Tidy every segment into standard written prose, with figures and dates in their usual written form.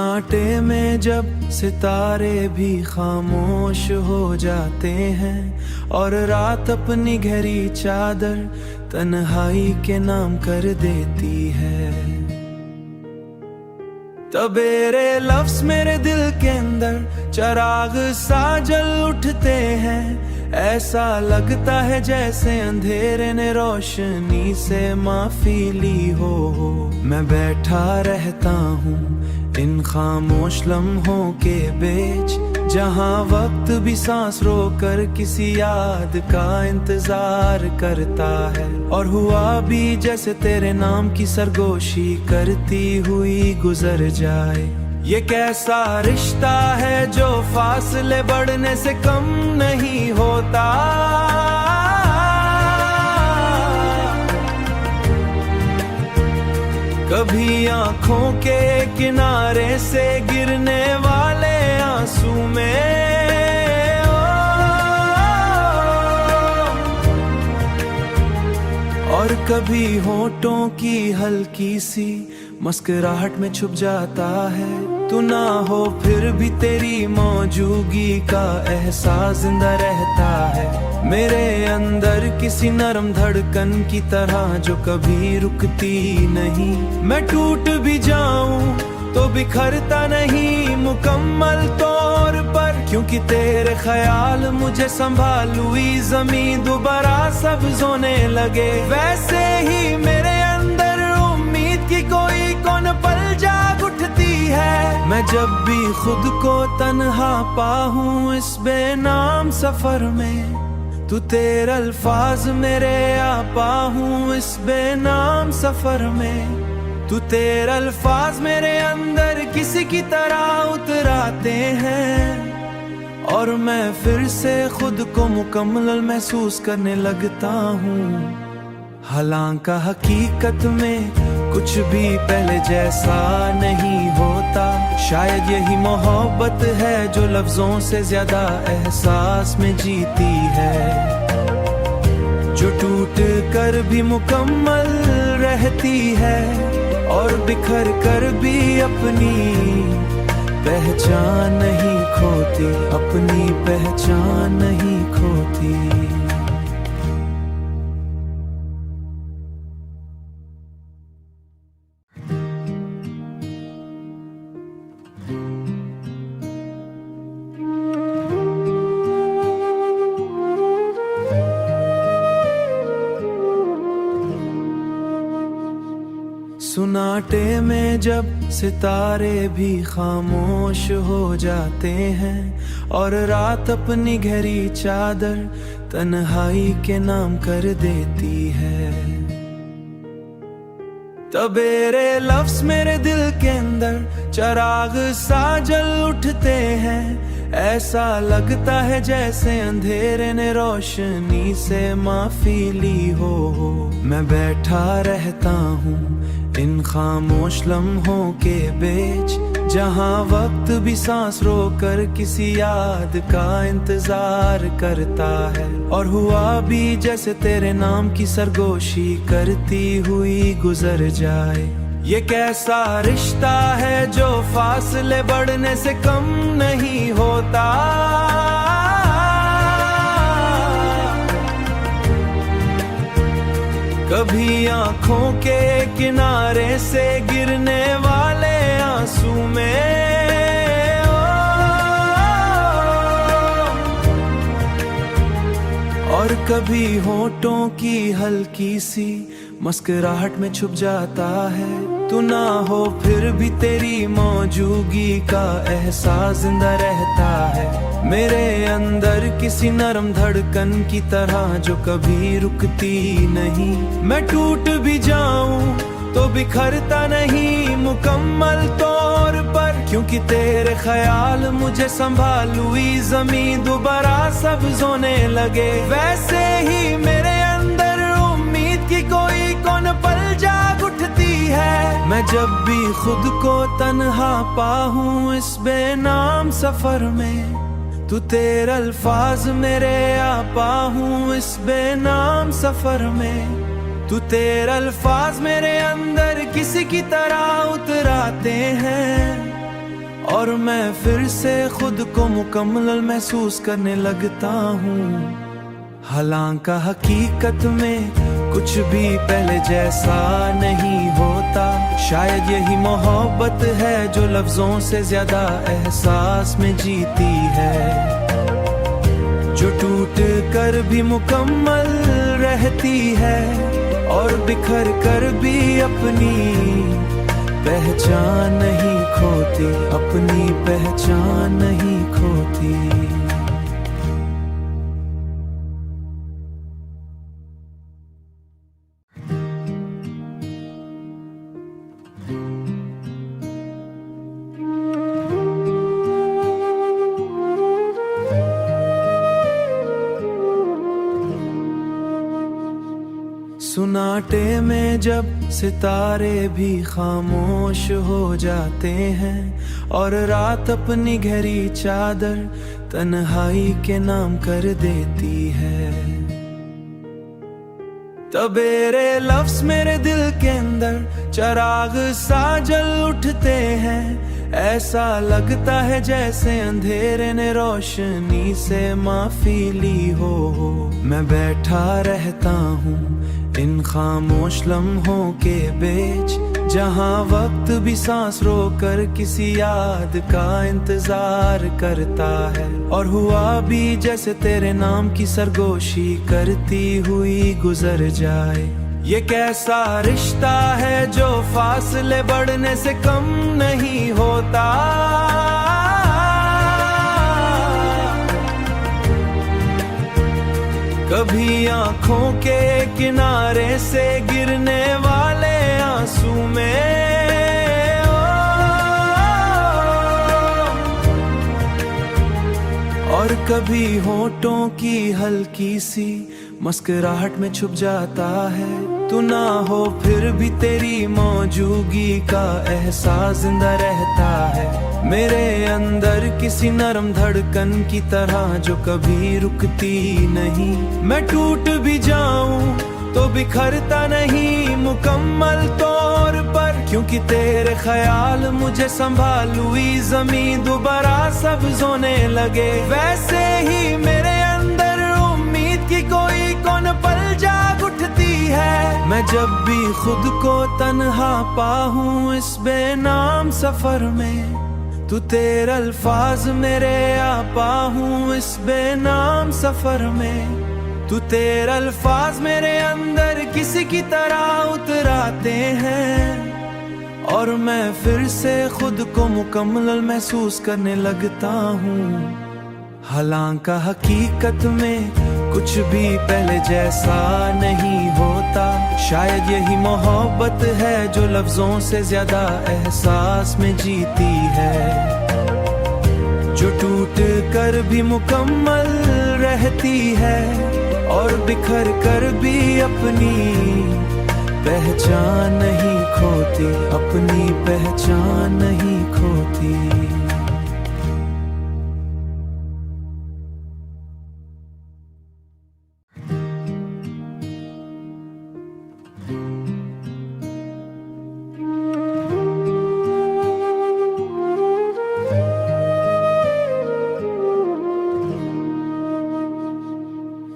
सन्नाटे में जब सितारे भी खामोश हो जाते हैं और रात अपनी गहरी चादर तन्हाई के नाम कर देती है, तबेरे लफ्ज मेरे दिल के अंदर चिराग सा जल उठते हैं। ऐसा लगता है जैसे अंधेरे ने रोशनी से माफी ली हो। मैं बैठा रहता हूँ इन खामोश लम्हों के बीच, जहाँ वक्त भी सांस रोकर किसी याद का इंतजार करता है। और हुआ भी जैसे तेरे नाम की सरगोशी करती हुई गुजर जाए। ये कैसा रिश्ता है जो फासले बढ़ने से कम नहीं होता। कभी आंखों के किनारे से गिरने वाले आंसू में और कभी होठों की हल्की सी मुस्कुराहट में छुप जाता है। तू ना हो फिर भी तेरी मौजूदगी का एहसास जिंदा रहता है मेरे अंदर, किसी नरम धड़कन की तरह जो कभी रुकती नहीं। मैं टूट भी जाऊं तो बिखरता नहीं मुकम्मल तौर पर, क्योंकि तेरे ख्याल मुझे संभालुई जमीन दोबारा सब्ज होने लगे। वैसे ही मेरे अंदर उम्मीद की कोई कौन पल जाग उठती है। मैं जब भी खुद को तन्हा पाऊं इस बेनाम सफर में, तू तेरे अल्फाज मेरे आ पाऊं इस बेनाम सफर में। तू तेरे अल्फाज मेरे अंदर किसी की तरह उतराते हैं और मैं फिर से खुद को मुकम्मल महसूस करने लगता हूँ। हालांकि हकीकत में कुछ भी पहले जैसा नहीं होता। शायद यही मोहब्बत है जो लफ्जों से ज्यादा एहसास में जीती है, जो टूट कर भी मुकम्मल रहती है और बिखर कर भी अपनी पहचान नहीं खोती, अपनी पहचान नहीं खोती। सन्नाटे में जब सितारे भी खामोश हो जाते हैं और रात अपनी गहरी चादर तन्हाई के नाम कर देती है, तबेरे लफ्ज मेरे दिल के अंदर चिराग सा जल उठते हैं। ऐसा लगता है जैसे अंधेरे ने रोशनी से माफी ली हो। मैं बैठा रहता हूँ इन खामोश लम्हों के बीच, जहाँ वक्त भी सांस रोकर किसी याद का इंतजार करता है। और हुआ भी जैसे तेरे नाम की सरगोशी करती हुई गुजर जाए। ये कैसा रिश्ता है जो फासले बढ़ने से कम नहीं होता। कभी आंखों के किनारे से गिरने वाले आंसू में और कभी होठों की हल्की सी मुस्कुराहट में छुप जाता है। तू ना हो फिर भी तेरी मौजूदगी का एहसास जिंदा रहता है मेरे अंदर, किसी नरम धड़कन की तरह जो कभी रुकती नहीं। मैं टूट भी जाऊं तो बिखरता नहीं मुकम्मल तौर पर, क्योंकि तेरे ख्याल मुझे संभालुई जमीन दोबारा सब्ज होने लगे। वैसे ही मेरे अंदर उम्मीद की कोई कौन पल जाग उठती है। मैं जब भी खुद को तन्हा पाऊं इस बेनाम सफर में, तू तेरे अल्फाज मेरे आ पाऊं इस बेनाम सफर में। तू तेरे अल्फाज मेरे अंदर किसी की तरह उतराते हैं और मैं फिर से खुद को मुकम्मल महसूस करने लगता हूँ। हालांकि हकीकत में कुछ भी पहले जैसा नहीं होता। शायद यही मोहब्बत है जो लफ्जों से ज्यादा एहसास में जीती है, जो टूट कर भी मुकम्मल रहती है और बिखर कर भी अपनी पहचान नहीं खोती, अपनी पहचान नहीं खोती। सुनाटे में जब सितारे भी खामोश हो जाते हैं और रात अपनी गहरी चादर तन्हाई के नाम कर देती है, तबेरे लफ्ज मेरे दिल के अंदर चराग सा जल उठते हैं। ऐसा लगता है जैसे अंधेरे ने रोशनी से माफी ली हो। मैं बैठा रहता हूँ इन खामोश लम्हों के बीच, जहाँ वक्त भी सांस रोकर किसी याद का इंतजार करता है। और हुआ भी जैसे तेरे नाम की सरगोशी करती हुई गुजर जाए। ये कैसा रिश्ता है जो फासले बढ़ने से कम नहीं होता। कभी आंखों के किनारे से गिरने वाले आंसू में और कभी होठों की हल्की सी मुस्कुराहट में छुप जाता है। तू ना हो फिर भी तेरी मौजूदगी का एहसास जिंदा रहता है मेरे अंदर, किसी नरम धड़कन की तरह जो कभी रुकती नहीं। मैं टूट भी जाऊं तो बिखरता नहीं मुकम्मल तौर पर, क्योंकि तेरे ख्याल मुझे संभालुई ज़मीं दोबारा सब्ज होने लगे। वैसे ही मेरे अंदर उम्मीद की कोई कौन पल जाग उठती है। मैं जब भी खुद को तन्हा पाऊं इस बेनाम सफर में, तू तेरे अल्फाज मेरे आपा हूँ इस बेनाम सफर में। तू तेरे अल्फाज मेरे अंदर किसी की तरह उतराते हैं और मैं फिर से खुद को मुकम्मल महसूस करने लगता हूँ। हालांकि हकीकत में कुछ भी पहले जैसा नहीं होता। शायद यही मोहब्बत है जो लफ्जों से ज्यादा एहसास में जीती है, जो टूट कर भी मुकम्मल रहती है और बिखर कर भी अपनी पहचान नहीं खोती, अपनी पहचान नहीं खोती।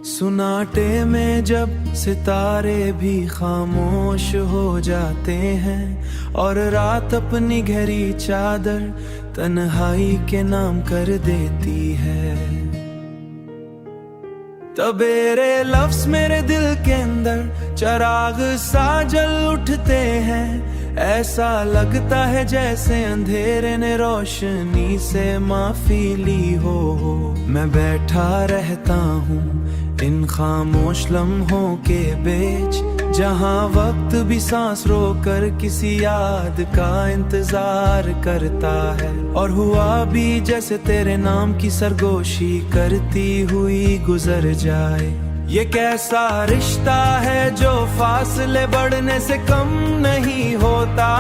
सुनाटे में जब सितारे भी खामोश हो जाते हैं और रात अपनी गहरी चादर तन्हाई के नाम कर देती है, तबेरे लफ्ज मेरे दिल के अंदर चराग सा जल उठते हैं। ऐसा लगता है जैसे अंधेरे ने रोशनी से माफी ली हो। मैं बैठा रहता हूँ इन खामोश लम्हों के बीच, जहाँ वक्त भी सांस रोकर किसी याद का इंतजार करता है। और हुआ भी जैसे तेरे नाम की सरगोशी करती हुई गुजर जाए। ये कैसा रिश्ता है जो फासले बढ़ने से कम नहीं होता।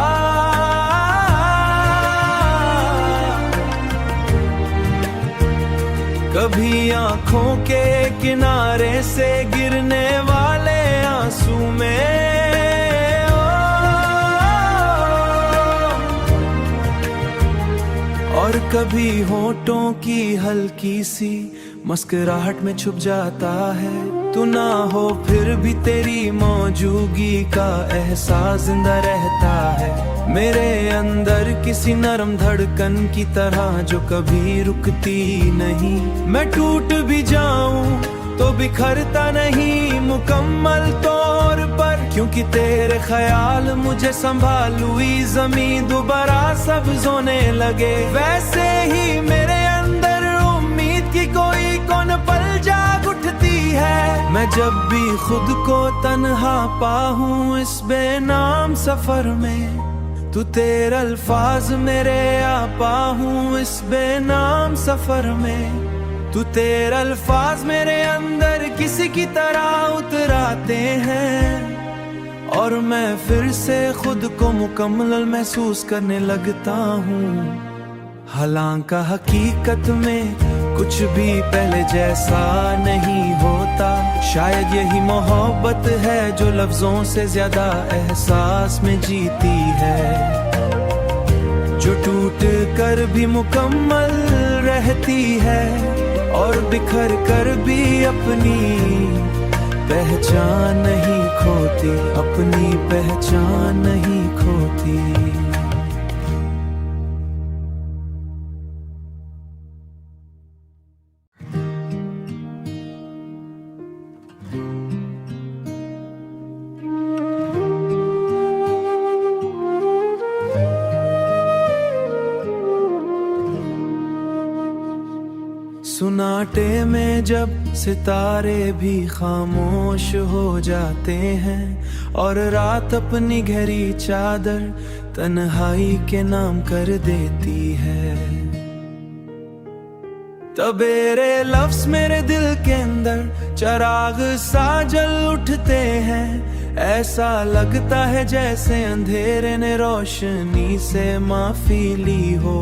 कभी आंखों के किनारे से गिरने वाले आंसू में और कभी होठों की हल्की सी मुस्कुराहट में छुप जाता है। तू ना हो फिर भी तेरी मौजूदगी का एहसास जिंदा रहता है मेरे अंदर, किसी नरम धड़कन की तरह जो कभी रुकती नहीं। मैं टूट भी जाऊं तो बिखरता नहीं मुकम्मल तौर पर, क्योंकि तेरे ख्याल मुझे संभालुई ज़मीं दोबारा सब्ज होने लगे। वैसे ही मेरे अंदर उम्मीद की कोई कौन पल जाग उठती है। मैं जब भी खुद को तन्हा पाऊं इस बेनाम सफर में, तू तेरे अल्फाज मेरे आ पाऊं इस बेनाम सफर में, तू तेरे अल्फाज मेरे अंदर किसी की तरह उतराते हैं और मैं फिर से खुद को मुकम्मल महसूस करने लगता हूँ। हालांकि हकीकत में कुछ भी पहले जैसा नहीं होता। शायद यही मोहब्बत है जो लफ्जों से ज्यादा एहसास में जीती है, जो टूट कर भी मुकम्मल रहती है और बिखर कर भी अपनी पहचान नहीं खोती, अपनी पहचान नहीं खोती। सुनाटे में जब सितारे भी खामोश हो जाते हैं और रात अपनी गहरी चादर तन्हाई के नाम कर देती है, तबेरे लफ्ज मेरे दिल के अंदर चराग सा जल उठते हैं। ऐसा लगता है जैसे अंधेरे ने रोशनी से माफी ली हो।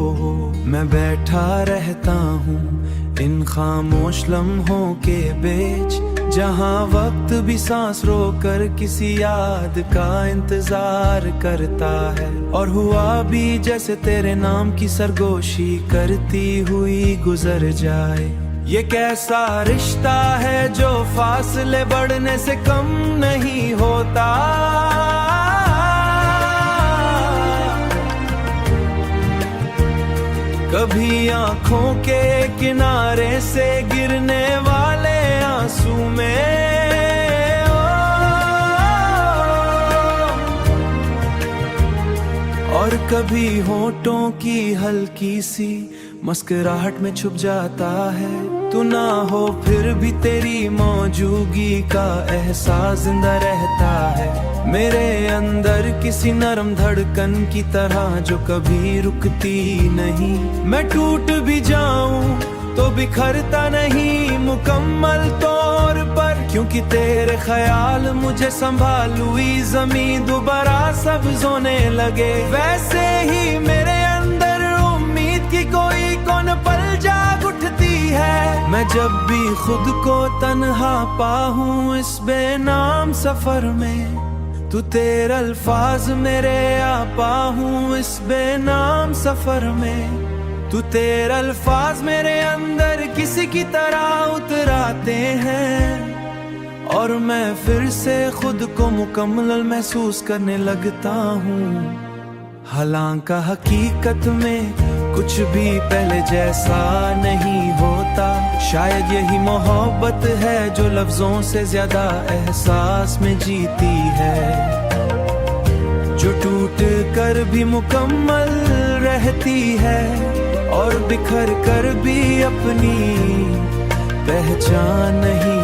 मैं बैठा रहता हूँ इन खामोश लम्हों के बीच, जहाँ वक्त भी सांस रोकर किसी याद का इंतजार करता है। और हुआ भी जैसे तेरे नाम की सरगोशी करती हुई गुजर जाए। ये कैसा रिश्ता है जो फासले बढ़ने से कम नहीं होता। कभी आंखों के किनारे से गिरने वाले आंसू में और कभी होठों की हल्की सी मुस्कुराहट में छुप जाता है। तू ना हो फिर भी तेरी मौजूदगी का एहसास जिंदा रहता है मेरे अंदर, किसी नरम धड़कन की तरह जो कभी रुकती नहीं। मैं टूट भी जाऊं तो बिखरता नहीं मुकम्मल तौर पर, क्योंकि तेरे ख्याल मुझे संभालुई ज़मीं दोबारा सब्ज होने लगे। वैसे ही मेरे अंदर उम्मीद की कोई कौन पल जाग उठती है। मैं जब भी खुद को तन्हा पाऊं इस बेनाम सफर में, तू तेरे अल्फाज मेरे आ पाऊं इस बेनाम सफर में, तू तेरे अल्फाज मेरे अंदर किसी की तरह उतराते हैं और मैं फिर से खुद को मुकम्मल महसूस करने लगता हूँ। हालांकि हकीकत में कुछ भी पहले जैसा नहीं होता। शायद यही मोहब्बत है जो लफ्जों से ज्यादा एहसास में जीती है, जो टूट कर भी मुकम्मल रहती है और बिखर कर भी अपनी पहचान नहीं